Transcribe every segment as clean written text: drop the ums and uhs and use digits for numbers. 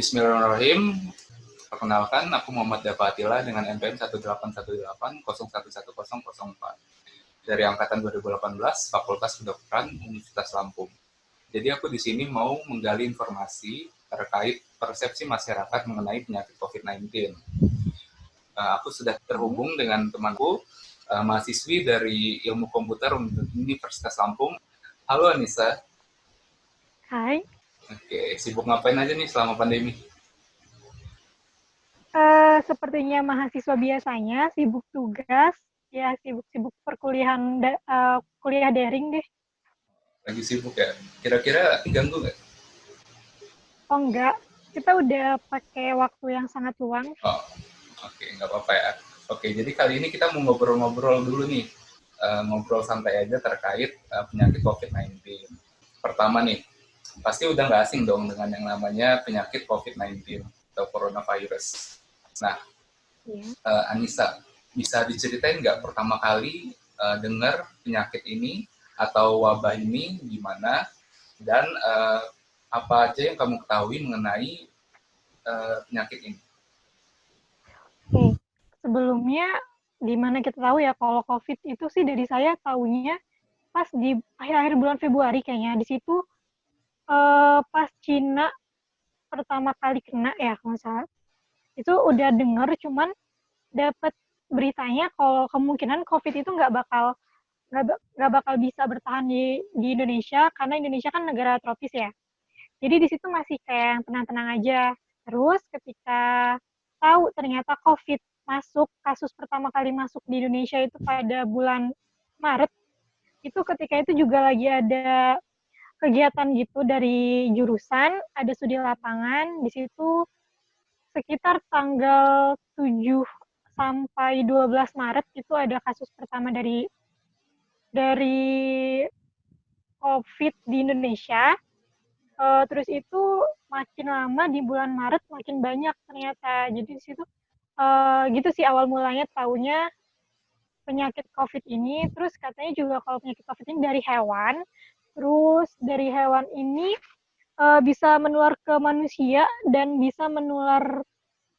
Bismillahirrahmanirrahim. Perkenalkan, aku Muhammad Dava Atila dengan NPM 18181011004 dari angkatan 2018, Fakultas Kedokteran Universitas Lampung. Jadi aku di sini mau menggali informasi terkait persepsi masyarakat mengenai penyakit COVID-19. Aku sudah terhubung dengan temanku, mahasiswi dari Ilmu Komputer Universitas Lampung. Halo Anissa. Hai. Oke, sibuk ngapain aja nih selama pandemi? Sepertinya mahasiswa biasanya sibuk tugas, ya sibuk-sibuk perkuliahan, kuliah daring deh. Lagi sibuk ya? Kira-kira ganggu nggak? Oh enggak, kita udah pakai waktu yang sangat luang. Oh, oke, nggak apa-apa ya. Oke, jadi kali ini kita mau ngobrol-ngobrol dulu nih. Ngobrol santai aja terkait penyakit COVID-19. Pertama nih, pasti udah nggak asing dong dengan yang namanya penyakit COVID-19 atau coronavirus. Nah, Ya. Anissa, bisa diceritain nggak pertama kali dengar penyakit ini atau wabah ini gimana, dan apa aja yang kamu ketahui mengenai penyakit ini? Oke, sebelumnya gimana kita tahu ya kalau COVID itu sih dari saya tahunya pas di akhir-akhir bulan Februari kayaknya. Di situ pas Cina pertama kali kena ya kalau nggak salah. Itu udah dengar, cuman dapat beritanya kalau kemungkinan COVID itu nggak bakal bisa bertahan di Indonesia karena Indonesia kan negara tropis ya. Jadi di situ masih kayak yang tenang-tenang aja. Terus ketika tahu ternyata COVID masuk, kasus pertama kali masuk di Indonesia itu pada bulan Maret, itu ketika itu juga lagi ada kegiatan gitu dari jurusan, ada studi lapangan, di situ sekitar tanggal 7 sampai 12 Maret itu ada kasus pertama dari COVID di Indonesia. Terus itu makin lama di bulan Maret makin banyak ternyata. Jadi di situ gitu sih awal mulanya taunya penyakit COVID ini. Terus katanya juga kalau penyakit COVID ini dari hewan. Terus dari hewan ini bisa menular ke manusia dan bisa menular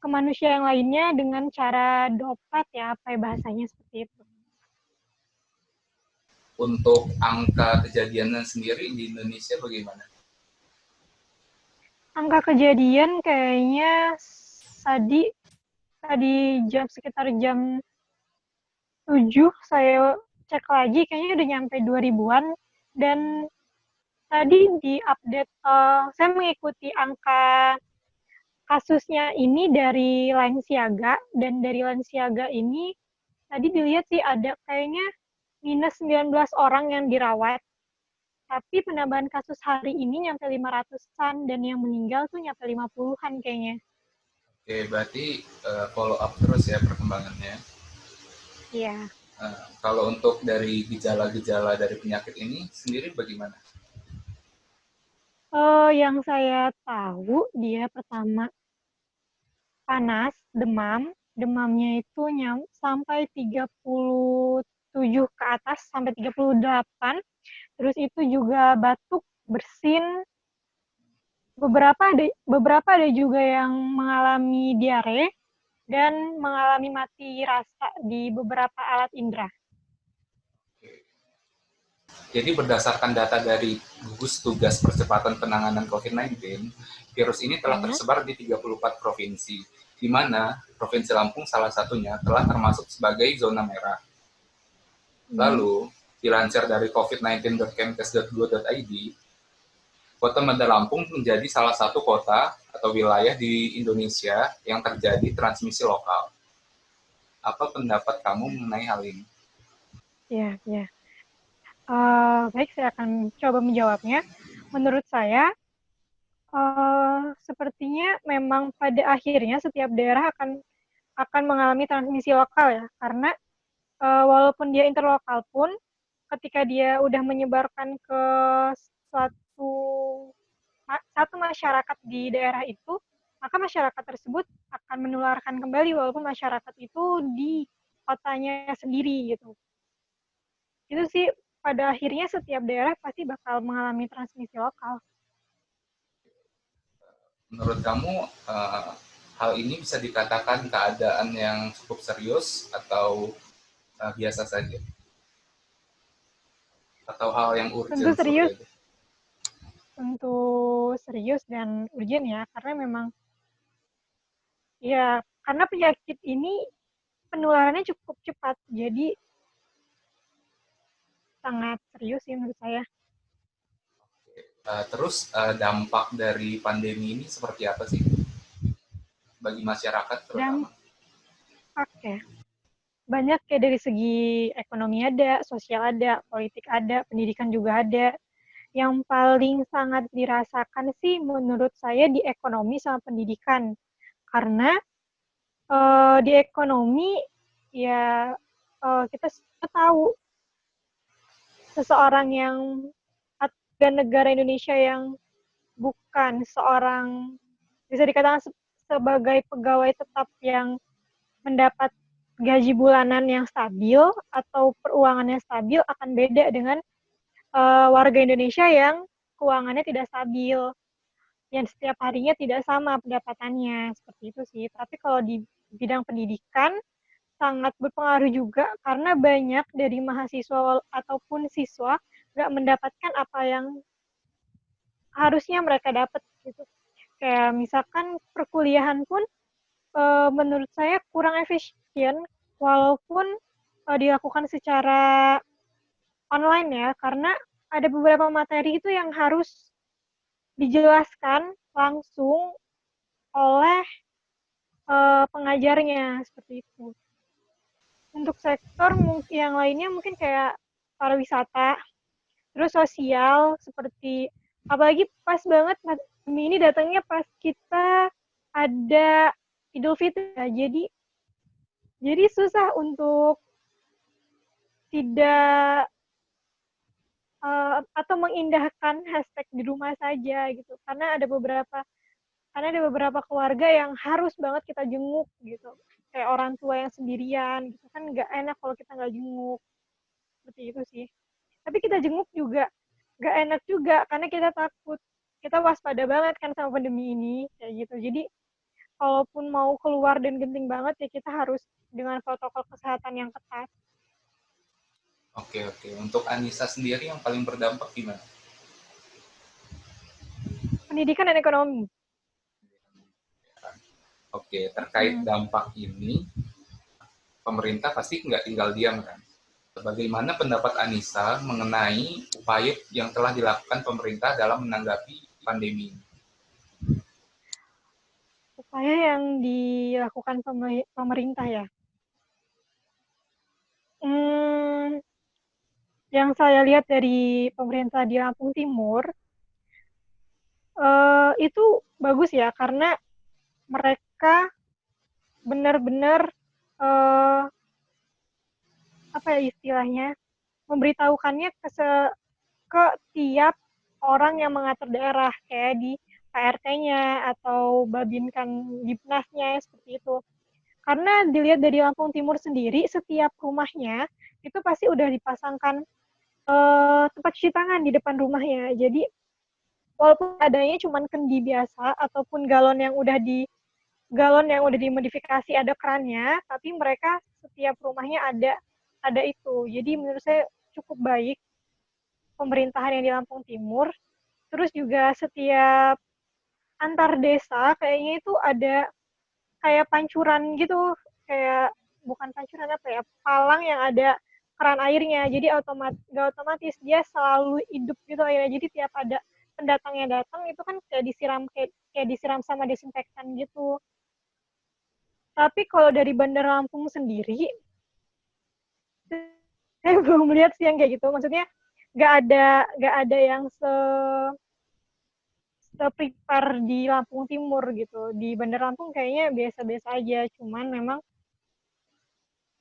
ke manusia yang lainnya dengan cara droplet ya, apa ya bahasanya seperti itu. Untuk angka kejadiannya sendiri di Indonesia bagaimana? Angka kejadian kayaknya tadi tadi sekitar jam 7 saya cek lagi kayaknya udah nyampe 2000-an dan tadi di update saya mengikuti angka kasusnya ini dari Line Siaga dan dari Line Siaga ini tadi dilihat sih ada kayaknya minus 19 orang yang dirawat. Tapi penambahan kasus hari ini nyampe 500-an dan yang meninggal tuh nyampe 50-an kayaknya. Oke, berarti follow up terus ya perkembangannya. Iya. Kalau untuk dari gejala-gejala dari penyakit ini sendiri bagaimana? Yang saya tahu dia pertama panas, demam. Demamnya itu sampai 37 ke atas, sampai 38. Terus itu juga batuk, bersin. Beberapa ada juga yang mengalami diare dan mengalami mati rasa di beberapa alat indera. Jadi berdasarkan data dari Gugus Tugas Percepatan Penanganan COVID-19, virus ini telah Ya. tersebar di 34 provinsi, di mana Provinsi Lampung salah satunya telah termasuk sebagai zona merah. Lalu, dilansir dari covid19.kemkes.go.id, Kota Bandar Lampung menjadi salah satu kota atau wilayah di Indonesia yang terjadi transmisi lokal. Apa pendapat kamu mengenai hal ini? Ya, ya. Baik, saya akan coba menjawabnya. Menurut saya, sepertinya memang pada akhirnya setiap daerah akan mengalami transmisi lokal ya, karena walaupun dia interlokal pun, ketika dia udah menyebarkan ke suatu satu masyarakat di daerah itu, maka masyarakat tersebut akan menularkan kembali walaupun masyarakat itu di kotanya sendiri gitu. Itu sih pada akhirnya setiap daerah pasti bakal mengalami transmisi lokal. menurut kamu hal ini bisa dikatakan keadaan yang cukup serius atau biasa saja? Atau hal yang Tentu urgent seperti serius, itu? tentu serius dan urgent ya, karena memang ya karena penyakit ini penularannya cukup cepat, jadi sangat serius sih menurut saya. Terus dampak dari pandemi ini seperti apa sih bagi masyarakat terutama? Dampak ya, banyak ya dari segi ekonomi ada, sosial ada, politik ada, pendidikan juga ada. Yang paling sangat dirasakan sih menurut saya di ekonomi sama pendidikan. Karena di ekonomi ya kita semua tahu seseorang yang atau negara Indonesia yang bukan seorang bisa dikatakan sebagai pegawai tetap yang mendapat gaji bulanan yang stabil atau peruangannya stabil akan beda dengan warga Indonesia yang keuangannya tidak stabil, yang setiap harinya tidak sama pendapatannya, seperti itu sih. Tapi kalau di bidang pendidikan sangat berpengaruh juga karena banyak dari mahasiswa ataupun siswa nggak mendapatkan apa yang harusnya mereka dapat gitu. Kayak misalkan perkuliahan pun menurut saya kurang efisien walaupun dilakukan secara online ya, karena ada beberapa materi itu yang harus dijelaskan langsung oleh pengajarnya seperti itu. Untuk sektor yang lainnya mungkin kayak pariwisata, terus sosial seperti apalagi pas banget pandemi ini datangnya pas kita ada Idul Fitri ya. Jadi susah untuk tidak atau mengindahkan hashtag di rumah saja gitu. Karena ada beberapa keluarga yang harus banget kita jenguk gitu. Kayak orang tua yang sendirian gitu kan nggak enak kalau kita nggak jenguk. Seperti itu sih. Tapi kita jenguk juga nggak enak juga karena kita takut. Kita waspada banget kan sama pandemi ini kayak gitu. Jadi kalaupun mau keluar dan genting banget ya kita harus dengan protokol kesehatan yang ketat. Oke, oke. Untuk Anissa sendiri yang paling berdampak gimana? Pendidikan dan ekonomi. Oke, terkait Hmm. dampak ini, pemerintah pasti nggak tinggal diam kan? Bagaimana pendapat Anissa mengenai upaya yang telah dilakukan pemerintah dalam menanggapi pandemi ini? Upaya yang dilakukan pemerintah ya. Hmm, yang saya lihat dari pemerintah di Lampung Timur itu bagus ya karena mereka benar-benar eh, apa ya istilahnya memberitahukannya ke tiap orang yang mengatur daerah kayak di PRT-nya atau Babinkan Dipnasnya seperti itu. Karena dilihat dari Lampung Timur sendiri, setiap rumahnya itu pasti udah dipasangkan tempat cuci tangan di depan rumahnya. Jadi walaupun adanya cuma kendi biasa ataupun galon yang udah dimodifikasi ada kerannya, tapi mereka setiap rumahnya ada itu. Jadi menurut saya cukup baik pemerintahan yang di Lampung Timur. Terus juga setiap antar desa kayaknya itu ada kayak pancuran gitu, kayak bukan pancuran apa ya, palang yang ada keran airnya. Jadi nggak otomatis dia selalu hidup gitu airnya. Jadi tiap ada pendatang yang datang itu kan kayak disiram sama desinfektan gitu. Tapi kalau dari Bandar Lampung sendiri, saya belum melihat sih yang kayak gitu. Maksudnya nggak ada yang se-prepare di Lampung Timur gitu. Di Bandar Lampung kayaknya biasa-biasa aja. Cuman memang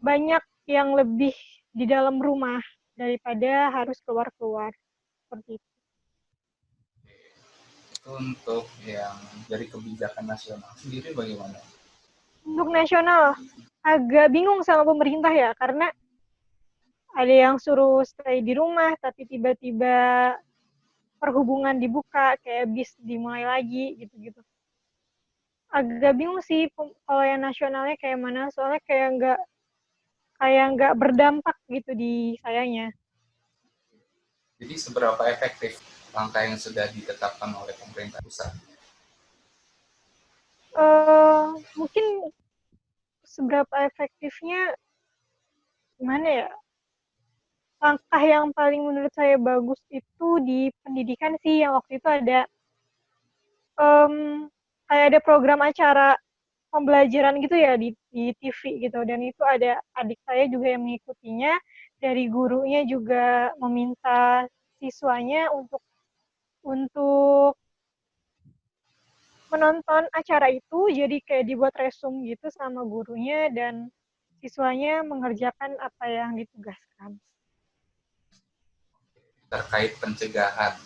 banyak yang lebih di dalam rumah daripada harus keluar-keluar. Seperti itu. Itu untuk yang dari kebijakan nasional sendiri bagaimana? Untuk nasional, agak bingung sama pemerintah ya, karena ada yang suruh stay di rumah, tapi tiba-tiba perhubungan dibuka, kayak bis dimulai lagi, gitu-gitu. agak bingung sih kalau yang nasionalnya kayak mana, soalnya kayak nggak berdampak gitu di sayanya. Jadi seberapa efektif langkah yang sudah ditetapkan oleh pemerintah pusat? Mungkin seberapa efektifnya gimana ya? Langkah yang paling menurut saya bagus itu di pendidikan sih, yang waktu itu ada em, kayak ada program acara pembelajaran gitu ya di TV gitu, dan itu ada adik saya juga yang mengikutinya, dari gurunya juga meminta siswanya untuk menonton acara itu, jadi kayak dibuat resume gitu sama gurunya, dan siswanya mengerjakan apa yang ditugaskan. Terkait pencegahan,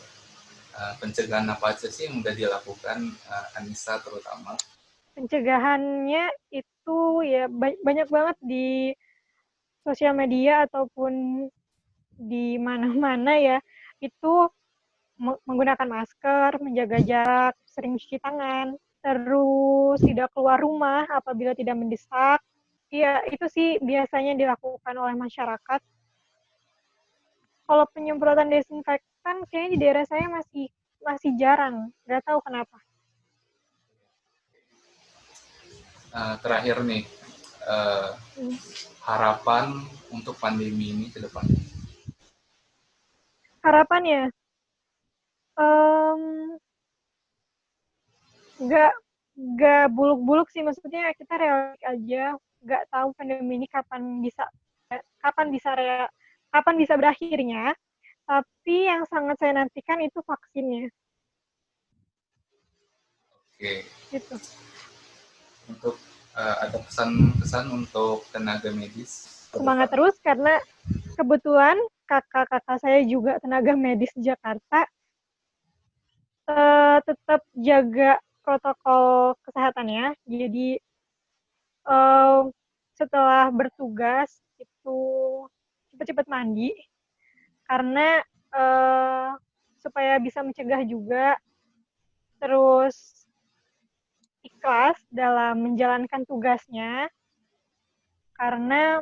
pencegahan apa aja sih yang sudah dilakukan Anissa terutama? Pencegahannya itu ya banyak banget di sosial media ataupun di mana-mana ya, itu menggunakan masker, menjaga jarak, sering cuci tangan, terus tidak keluar rumah apabila tidak mendesak. Ya, itu sih biasanya dilakukan oleh masyarakat. Kalau penyemprotan desinfektan kayaknya di daerah saya masih masih jarang, nggak tahu kenapa. Terakhir nih, uh, harapan untuk pandemi ini ke depan? Harapannya, um, nggak nggak buluk-buluk sih, maksudnya kita realistis aja, nggak tahu pandemi ini kapan bisa kapan bisa berakhirnya, tapi yang sangat saya nantikan itu vaksinnya Oke, gitu. untuk ada pesan-pesan untuk tenaga medis ke Semangat depan? terus, karena kebetulan kakak-kakak saya juga tenaga medis di Jakarta, tetap jaga protokol kesehatannya, jadi uh, setelah bertugas itu cepat-cepat mandi, karena uh, supaya bisa mencegah juga, terus ikhlas dalam menjalankan tugasnya, karena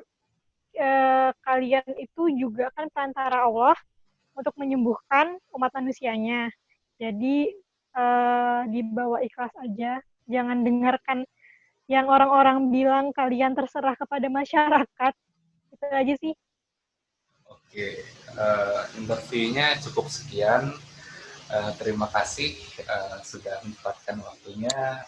kalian itu juga kan perantara Allah untuk menyembuhkan umat manusianya. Jadi dibawa ikhlas aja, jangan dengarkan yang orang-orang bilang, kalian terserah kepada masyarakat. Itu aja sih. Oke, interviewnya cukup sekian. Terima kasih sudah menyempatkan waktunya.